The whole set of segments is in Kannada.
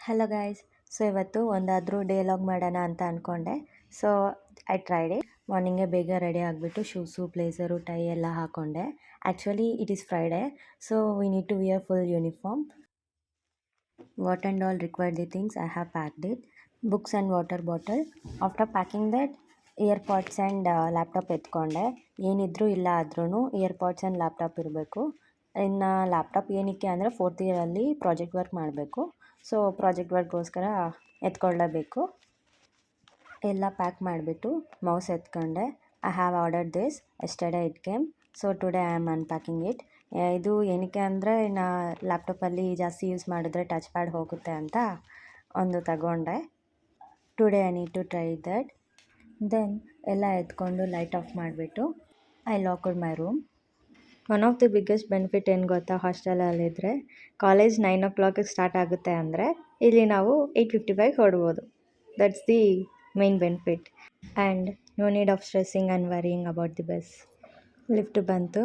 Hello guys. ಸೊ ಇವತ್ತು ಒಂದಾದರೂ ಡೇ ಲಾಗ್ ಮಾಡೋಣ ಅಂತ ಅಂದ್ಕೊಂಡೆ. So I tried it. ಮಾರ್ನಿಂಗೇ ಬೇಗ ರೆಡಿ ಆಗಿಬಿಟ್ಟು ಶೂಸು ಬ್ಲೇಸರು ಟೈ ಎಲ್ಲ ಹಾಕ್ಕೊಂಡೆ. Actually it is Friday, so we need to wear full uniform. What and all required the things I have packed it. Books and water bottle. After packing that, earpods and laptop ಎತ್ಕೊಂಡೆ. ಏನಿದ್ರೂ ಇಲ್ಲ ಆದ್ರೂ ಇಯರ್ಪಾಡ್ಸ್ ಆ್ಯಂಡ್ ಲ್ಯಾಪ್ಟಾಪ್ ಇರಬೇಕು. ಇನ್ನು ಲ್ಯಾಪ್ಟಾಪ್ ಏನಕ್ಕೆ ಅಂದರೆ 4th ಇಯರಲ್ಲಿ ಪ್ರಾಜೆಕ್ಟ್ ವರ್ಕ್ ಮಾಡಬೇಕು. ಸೊ ಪ್ರಾಜೆಕ್ಟ್ ವರ್ಕ್ಗೋಸ್ಕರ ಎತ್ಕೊಳ್ಳೇಬೇಕು. ಎಲ್ಲ ಪ್ಯಾಕ್ ಮಾಡಿಬಿಟ್ಟು ಮೌಸ್ ಎತ್ಕೊಂಡೆ. I have ordered this yesterday it came. So today I am unpacking it. ಇದು ಏನಕ್ಕೆ ಅಂದರೆ ನಾ ಲ್ಯಾಪ್ಟಾಪಲ್ಲಿ ಜಾಸ್ತಿ ಯೂಸ್ ಮಾಡಿದ್ರೆ ಟಚ್ ಪ್ಯಾಡ್ ಹೋಗುತ್ತೆ ಅಂತ ಒಂದು ತಗೊಂಡೆ. Today I need to try that. Then ಎಲ್ಲ ಎತ್ಕೊಂಡು ಲೈಟ್ ಆಫ್ ಮಾಡಿಬಿಟ್ಟು I locked my room. One of the biggest benefit ಏನು ಗೊತ್ತಾ, ಹಾಸ್ಟೆಲಲ್ಲಿದ್ದರೆ ಕಾಲೇಜ್ 9 o'clock ಸ್ಟಾರ್ಟ್ ಆಗುತ್ತೆ ಅಂದರೆ ಇಲ್ಲಿ ನಾವು 8:55 ಹೊಡ್ಬೋದು. That's the main benefit. And no need of stressing and worrying about the bus. Lift ಬಂತು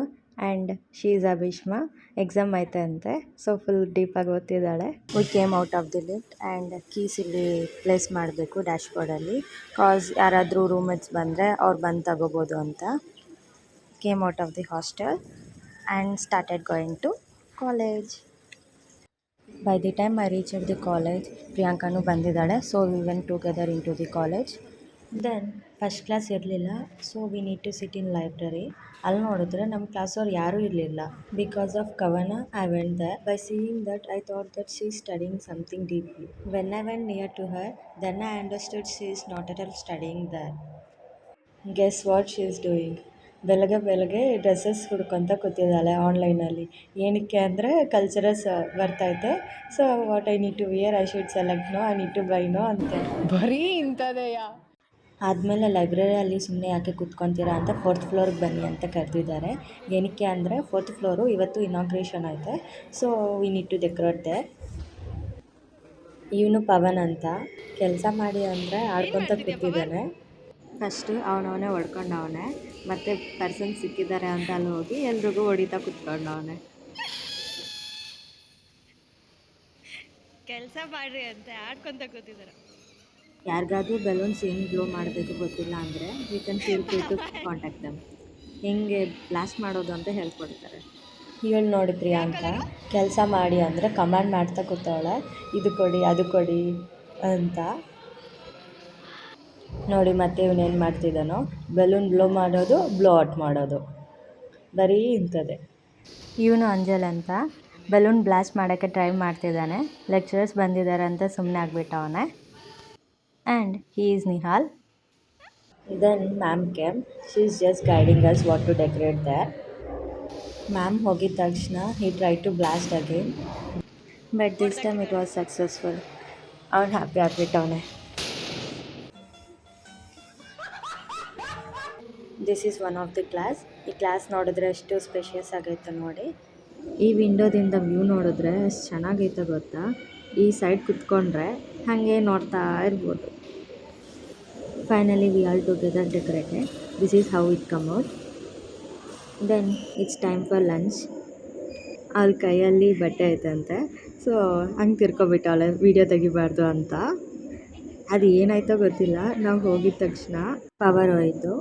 and she is Abhishma. Exam ಐತೆ ಅಂತೆ, ಸೊ ಫುಲ್ ಡೀಪಾಗಿ ಓದ್ತಿದ್ದಾಳೆ. We came out of the lift and keys ಇಲ್ಲಿ ಪ್ಲೇಸ್ ಮಾಡಬೇಕು ಡ್ಯಾಶ್ಬೋರ್ಡಲ್ಲಿ, ಕಾಸ್ ಯಾರಾದರೂ ರೂಮ್ಮೇಟ್ಸ್ ಬಂದರೆ ಅವ್ರು ಬಂದು ತಗೋಬೋದು ಅಂತ. Came out of the hostel and started going to college. By the time I reached the college, ಪ್ರಿಯಾಂಕನೂ ಬಂದಿದ್ದಾಳೆ. So we went together into the college. Then first class ಇರಲಿಲ್ಲ, so we need to sit in library. ಅಲ್ಲಿ ನೋಡಿದ್ರೆ ನಮ್ಮ ಕ್ಲಾಸವ್ರು ಯಾರೂ ಇರಲಿಲ್ಲ. Because of Kavana I went there. By seeing that, I thought that she is studying something deeply. When I went near to her, then I understood she is not at all studying there. Guess what she is doing. ಬೆಳಗ್ಗೆ ಡ್ರೆಸ್ಸಸ್ ಹುಡ್ಕೊತ ಕೂತಿದ್ದಾಳೆ ಆನ್ಲೈನಲ್ಲಿ. ಏನಕ್ಕೆ ಅಂದರೆ ಕಲ್ಚರಲ್ಸ್ ಬರ್ತೈತೆ. So what I need to wear, I should select no, I need to buy no ಅಂತ ಬರೀ ಇಂಥದೆಯಾ. ಆದಮೇಲೆ ಲೈಬ್ರರಿಯಲ್ಲಿ ಸುಮ್ಮನೆ ಯಾಕೆ ಕೂತ್ಕೊತೀರಾ ಅಂತ 4th ಫ್ಲೋರ್ಗೆ ಬನ್ನಿ ಅಂತ ಕರೆದಿದ್ದಾರೆ. ಏನಕ್ಕೆ ಅಂದರೆ 4th ಫ್ಲೋರು ಇವತ್ತು ಇನಾಗ್ರೇಷನ್ ಐತೆ. So we need to decorate there. ಇವನು ಪವನ್ ಅಂತ ಕೆಲಸ ಮಾಡಿ ಅಂದರೆ ಆಡ್ಕೊತ ಕೂತಿದ್ದಾನೆ. ಫಸ್ಟು ಅವನವನೇ ಹೊಡ್ಕೊಂಡವನೆ, ಮತ್ತು ಪರ್ಸನ್ ಸಿಕ್ಕಿದ್ದಾರೆ ಅಂತ ಅಲ್ಲಿ ಹೋಗಿ ಎಲ್ರಿಗೂ ಹೊಡಿತಾ ಕೂತ್ಕೊಂಡವನೆ. ಕೆಲಸ ಮಾಡ್ರಿ ಅಂತ ಆಡ್ಕೊಂತ ಕೂತಿದ್ದಾರೆ. ಯಾರಿಗಾದ್ರೂ ಬೆಲೂನ್ಸ್ ಹೆಂಗೆ ಬ್ಲೋ ಮಾಡಬೇಕು ಗೊತ್ತಿಲ್ಲ ಅಂದರೆ you can feel free to contact them. ಹೆಂಗೆ ಬ್ಲಾಸ್ಟ್ ಮಾಡೋದು ಅಂತ ಹೇಳ್ಕೊಡ್ತಾರೆ. ಇವಳು ನೋಡಿ ಪ್ರಿಯಾಂಕ ಕೆಲಸ ಮಾಡಿ ಅಂದರೆ ಕಮಾಂಡ್ ಮಾಡ್ತಾ ಕೂತವಳೆ, ಇದು ಕೊಡಿ ಅದು ಕೊಡಿ ಅಂತ. ನೋಡಿ ಮತ್ತೆ ಇವನೇನು ಮಾಡ್ತಿದ್ದಾನೋ, ಬೆಲೂನ್ ಬ್ಲೋ ಮಾಡೋದು, ಬ್ಲೋ ಔಟ್ ಮಾಡೋದು, ಬರೀ ಇಂಥದ್ದೇ. ಇವನು ಅಂಜಲ್ ಅಂತ ಬೆಲೂನ್ ಬ್ಲಾಸ್ಟ್ ಮಾಡೋಕ್ಕೆ ಟ್ರೈ ಮಾಡ್ತಿದ್ದಾನೆ. ಲೆಕ್ಚರರ್ಸ್ ಬಂದಿದ್ದಾರೆ ಅಂತ ಸುಮ್ಮನೆ ಆಗಿಬಿಟ್ಟವನೆ. And he is Nihal. Then ma'am came. She is just guiding us what to decorate there. Ma'am ಹೋಗಿದ ತಕ್ಷಣ he try to blast again, but this time it was successful. ಅವ್ನು ಹ್ಯಾಪಿ ಆಗಿಬಿಟ್ಟವನೆ. This is one of the class. ಈ ಕ್ಲಾಸ್ ನೋಡಿದ್ರೆ ಎಷ್ಟು ಸ್ಪೇಷಿಯಸ್ ಆಗೈತೆ ನೋಡಿ. ಈ ವಿಂಡೋದಿಂದ ವ್ಯೂ ನೋಡಿದ್ರೆ ಎಷ್ಟು ಚೆನ್ನಾಗೈತೆ ಗೊತ್ತಾ. ಈ ಸೈಡ್ ಕುತ್ಕೊಂಡ್ರೆ ಹಾಗೆ ನೋಡ್ತಾ ಇರ್ಬೋದು. Finally we all together decorated. This is how it come out. Then it's time for lunch. ಅವ್ಳ ಕೈಯಲ್ಲಿ ಬಟ್ಟೆ ಐತಂತೆ, ಸೊ ಹಂಗೆ ತಿರ್ಕೊಬಿಟ್ಟವಳೆ ವೀಡಿಯೋ ತೆಗಿಬಾರ್ದು ಅಂತ. ಅದು ಏನಾಯ್ತೋ ಗೊತ್ತಿಲ್ಲ, ನಾವು ಹೋಗಿದ ತಕ್ಷಣ ಪವರ್ ಹೋಯಿತು.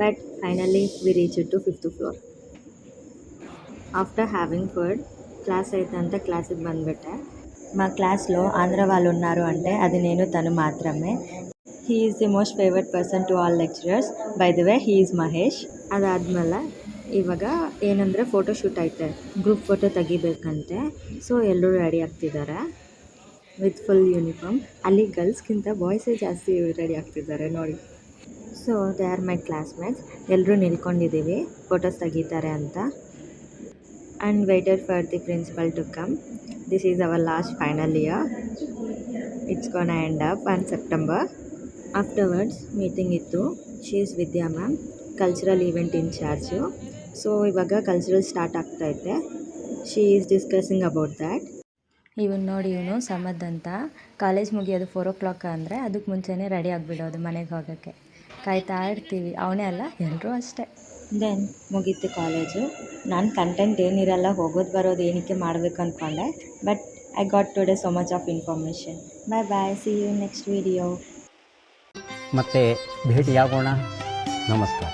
But finally we reached to 5th floor. After having food, class అయితే క్లాస్కి బంద్బెట్టే. మా క్లాస్లో ఆంధ్ర వాళ్ళు ఉన్నారు అంటే అది నేను తను మాత్రమే. He is the most favourite person to all lecturers. By the way he is Mahesh. ಅದಾದಮೇಲೆ ಇವಾಗ ಏನಂದರೆ ಫೋಟೋ ಶೂಟ್ ಐತೆ, ಗ್ರೂಪ್ ಫೋಟೋ ತೆಗಿಬೇಕಂತೆ. ಸೊ ಎಲ್ಲರೂ ರೆಡಿ ಆಗ್ತಿದ್ದಾರೆ ವಿತ್ ಫುಲ್ ಯೂನಿಫಾರ್ಮ್. ಅಲ್ಲಿ ಗರ್ಲ್ಸ್ಗಿಂತ ಬಾಯ್ಸೇ ಜಾಸ್ತಿ ರೆಡಿ ಆಗ್ತಿದ್ದಾರೆ ನೋಡಿ. So they are my classmates. ಎಲ್ಲರೂ ನಿಲ್ಕೊಂಡಿದ್ದೀವಿ ಫೋಟೋಸ್ ತೆಗಿತಾರೆ ಅಂತ. And waited for the principal to come. This is our last final year. It's gonna end up on September. Afterwards meeting ಇತ್ತು. She is Vidya ma'am, cultural event incharge. So ಇವಾಗ ಕಲ್ಚರಲ್ ಸ್ಟಾರ್ಟ್ ಆಗ್ತೈತೆ. She is discussing about that. ಇವನು ನೋಡಿ, ಇವನು ಸಮದ್ ಅಂತ. ಕಾಲೇಜ್ ಮುಗಿಯೋದು 4 o'clock ಅಂದರೆ ಅದಕ್ಕೆ ಮುಂಚೆನೇ ರೆಡಿ ಆಗಿಬಿಡೋದು ಮನೆಗೆ ಹೋಗೋಕ್ಕೆ. ಕಾಯ್ತಾ ಇರ್ತೀವಿ. ಅವನೇ ಅಲ್ಲ, ಎಲ್ಲರೂ ಅಷ್ಟೇ. ದೆನ್ ಮುಗೀತು ಕಾಲೇಜು. ನಾನು ಕಂಟೆಂಟ್ ಏನಿರಲ್ಲ, ಹೋಗೋದು ಬರೋದು ಏನಕ್ಕೆ ಮಾಡಬೇಕು ಅಂದ್ಕೊಂಡೆ. But I got today so much of information. Bye bye. See you in next video. ಮತ್ತೆ ಭೇಟಿಯಾಗೋಣ. ನಮಸ್ಕಾರ.